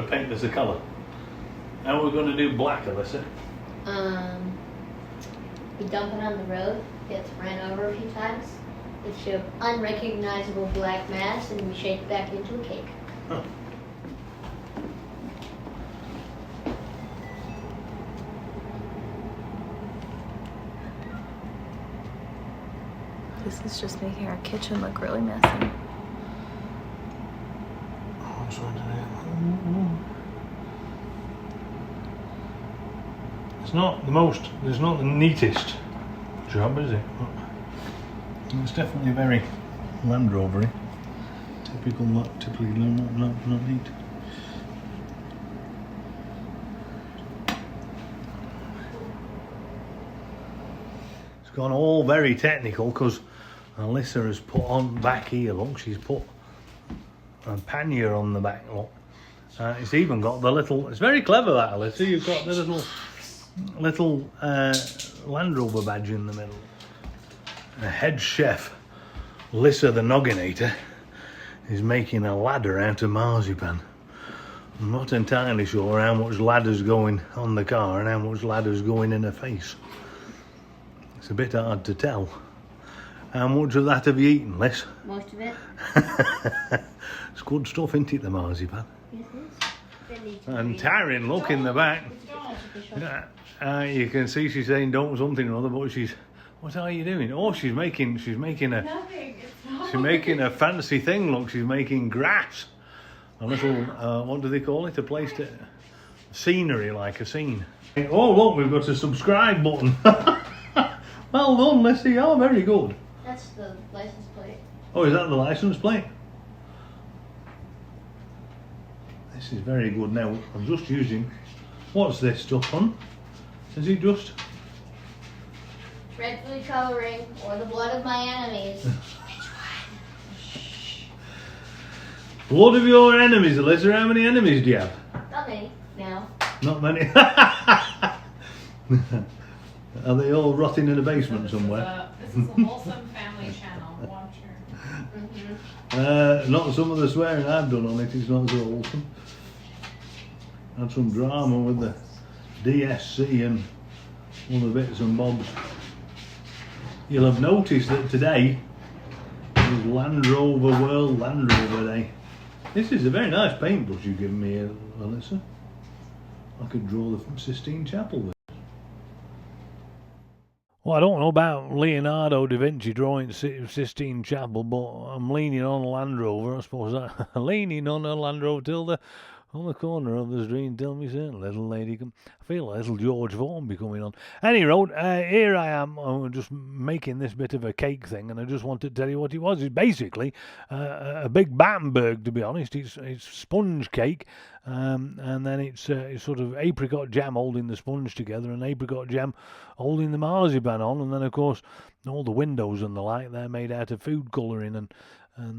paint this a colour? How are we going to do black, Alyssa? We dump it on the road, gets ran over a few times. It's an unrecognizable black mass, and we shape it back into a cake. Huh. This is just making our kitchen look really messy. Oh, it's not the neatest job, is it? But it's definitely very Land Rovery. Typically not neat. It's gone all very technical because Alyssa has put on back here, look, she's put a pannier on the back, look. It's even got the little, it's very clever that, Alyssa, you've got the little Land Rover badge in the middle. A head chef, Alyssa the Nogginator, is making a ladder out of marzipan. I'm not entirely sure how much ladder's going on the car and how much ladder's going in her face. It's a bit hard to tell. How much of that have you eaten, Liz? Most of it. It's good stuff, isn't it, the marzipan? Yes, it is. And Taryn, look in the back. You can see she's saying don't something or other, but she's, what are you doing? Oh, she's making a fancy thing. Look, she's making grass. A little, what do they call it? A place to, scenery, like a scene. Oh, look, we've got a subscribe button. Well done, Lissy. Oh, very good. That's the license plate. Oh, is that the license plate? This is very good now. I'm just using, what's this stuff on? Is it just? Red food coloring, or the blood of my enemies. Blood of your enemies, Alyssa. How many enemies do you have? Not many, now. Not many. Are they all rotting in a basement somewhere? This is a wholesome family channel. Watch her. Not some of the swearing I've done on it. It's not so wholesome. Had some drama with the DSC and other bits and bobs. You'll have noticed that today is World Land Rover Day. This is a very nice paintbrush you've given me, Alyssa. I could draw the Sistine Chapel with. Well, I don't know about Leonardo da Vinci drawing Sistine Chapel, but I'm leaning on a Land Rover, I suppose. Leaning on a Land Rover till the on the corner of the street, tell me, sir, little lady, come. I feel a little George Formby coming on. Any road, here I am, I'm just making this bit of a cake thing, and I just wanted to tell you what it was. It's basically a big Battenberg, to be honest. It's sponge cake, and then it's sort of apricot jam holding the sponge together, and apricot jam holding the marzipan on, and then, of course, all the windows and the like, they're made out of food colouring, and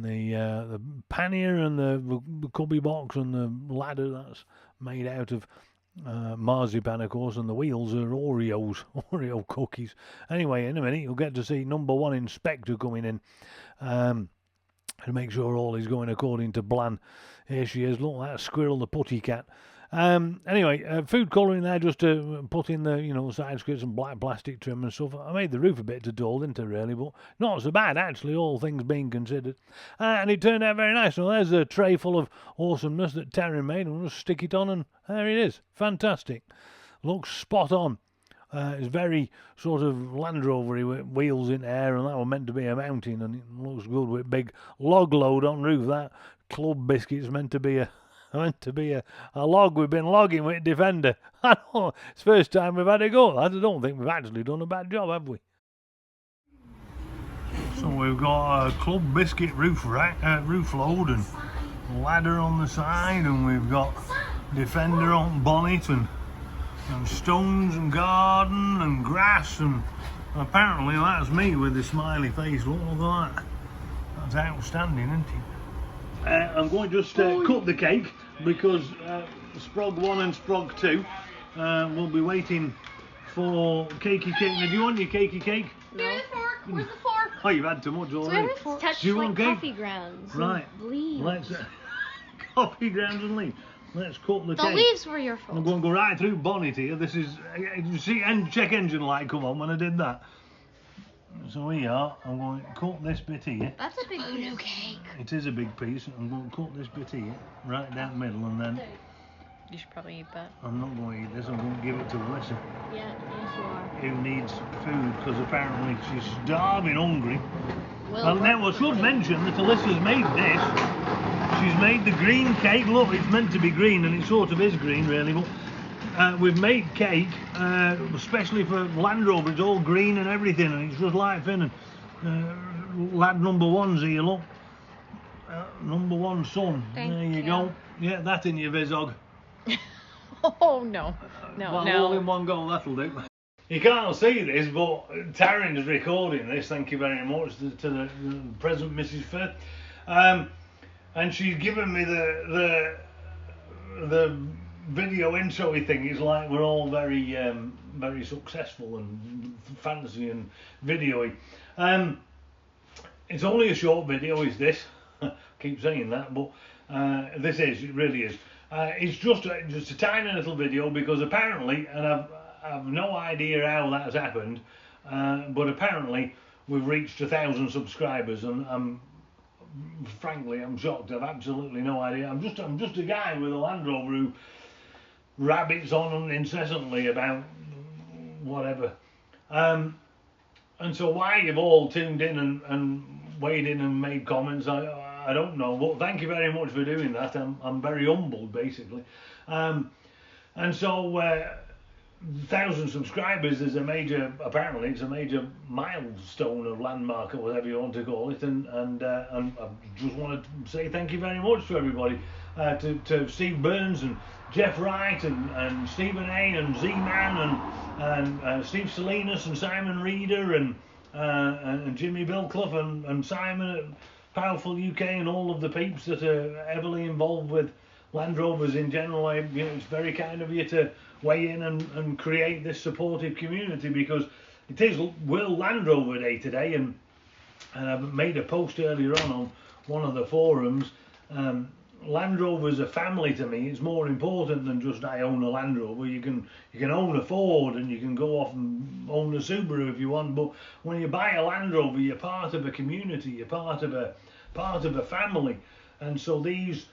the pannier and the cubby box and the ladder, that's made out of marzipan, of course, and the wheels are Oreo cookies. Anyway, in a minute you'll get to see number one inspector coming in to make sure all is going according to plan. Here she is, look, that squirrel, the putty cat. Anyway, food colouring there just to put in the, side skirts and black plastic trim and stuff. I made the roof a bit too tall, didn't I, really? But not so bad, actually, all things being considered. And it turned out very nice. So there's a tray full of awesomeness that Taryn made, and we'll just stick it on, and there it is. Fantastic. Looks spot on. It's very sort of Land Rover-y with wheels in air, and that was meant to be a mountain, and it looks good with big log load on roof. That Club Biscuit's meant to be a log. We've been logging with Defender. I know, it's the first time we've had a go. I don't think we've actually done a bad job, have we? So we've got a Club Biscuit roof load and ladder on the side, and we've got Defender on bonnet, and stones and garden and grass, and apparently that's me with the smiley face. Look at that. That's outstanding, isn't it? I'm going to just cut the cake because Sprog 1 and Sprog 2 will be waiting for cakey cake. Now, do you want your cakey cake? No. Where's the fork? Where's the fork? Oh, you've had too much already. Touch do you like want cake? coffee grounds. Right. Leaves. Let's coffee grounds and leaves. Let's cut the The cake. leaves were your I'm fault. going to go right through bonnet here. This is, you see, check engine light come on when I did that. So here, I'm going to cut this bit here. That's a big piece of cake. It is a big piece. I'm going to cut this bit here, right down the middle, and then You should probably eat that. I'm not going to eat this. I'm going to give it to Alyssa, Yeah, yes you are. who needs food because apparently she's starving hungry. Well, Now I should mention that Alyssa's made this. She's made the green cake. Look, it's meant to be green, and it sort of is green, really. But we've made cake, especially for Land Rover. It's all green and everything, and it's just like thin. And lad number one's here, look. Number one son. Thank there you go. Yeah, that in your Vizog. Oh no, no, Well, no. all in one go, that'll do. You can't see this, but Taryn's recording this. Thank you very much to the present Mrs. Firth. And she's given me the video intro-y thing. It's like we're all very very successful and fancy and video-y. It's only a short video, is this? Keep saying that, but this is, it really is. It's just a tiny little video because apparently, and I've no idea how that's happened, but apparently we've reached 1,000 subscribers, and frankly I'm shocked. I've absolutely no idea. I'm just a guy with a Land Rover who rabbits on incessantly about whatever. And so why you've all tuned in and weighed in and made comments, I don't know, but thank you very much for doing that. I'm very humbled, basically. And so 1,000 subscribers is apparently it's a major milestone of landmark or whatever you want to call it, and I just want to say thank you very much to everybody, to Steve Burns and Jeff Wright and Stephen A and Z-Man and Steve Salinas and Simon Reeder and Jimmy Bilclough and Simon at Powerful UK and all of the peeps that are heavily involved with Land Rovers in general. It's very kind of you to weigh in and create this supportive community, because it is World Land Rover Day today, and I've made a post earlier on one of the forums. Land Rover's a family to me. It's more important than just I own a Land Rover. You can own a Ford and you can go off and own a Subaru if you want, but when you buy a Land Rover, you're part of a community, you're part of a family. And so these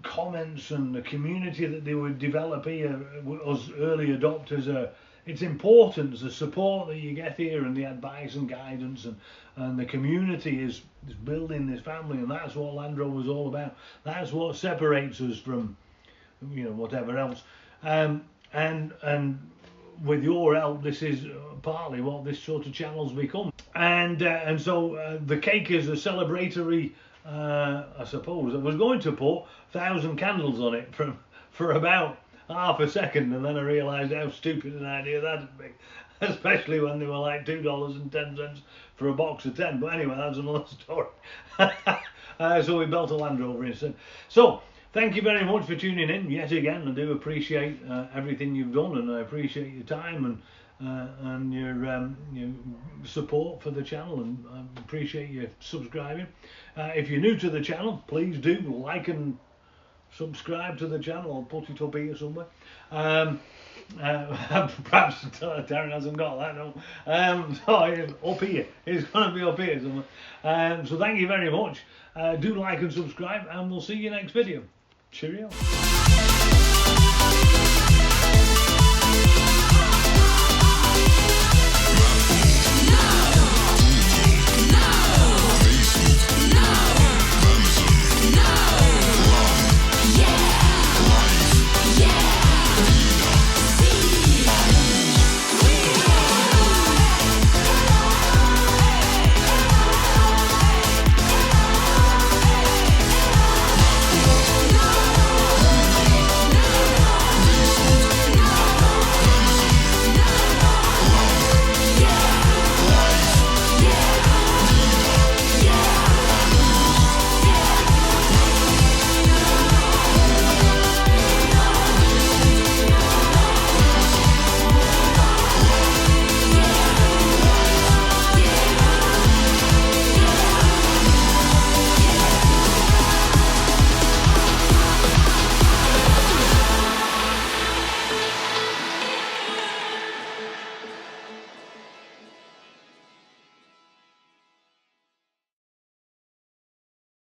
comments and the community that they would develop here, us early adopters, it's important, the support that you get here and the advice and guidance, and the community is building this family, and that's what Land Rover is all about. That's what separates us from whatever else, and with your help, this is partly what this sort of channel's become. And so the cake is a celebratory, I suppose. I was going to put 1,000 candles on it for about half a second, and then I realised how stupid an idea that'd be, especially when they were like $2.10 for a box of 10. But anyway, that's another story. So we built a Land Rover instead. So thank you very much for tuning in yet again. I do appreciate everything you've done, and I appreciate your time and your support for the channel, and I appreciate you subscribing. If you're new to the channel, please do like and subscribe to the channel. I'll put it up here somewhere. Perhaps Darren hasn't got that, no. So up here, it's going to be up here somewhere. So thank you very much. Do like and subscribe, and we'll see you next video. Cheerio.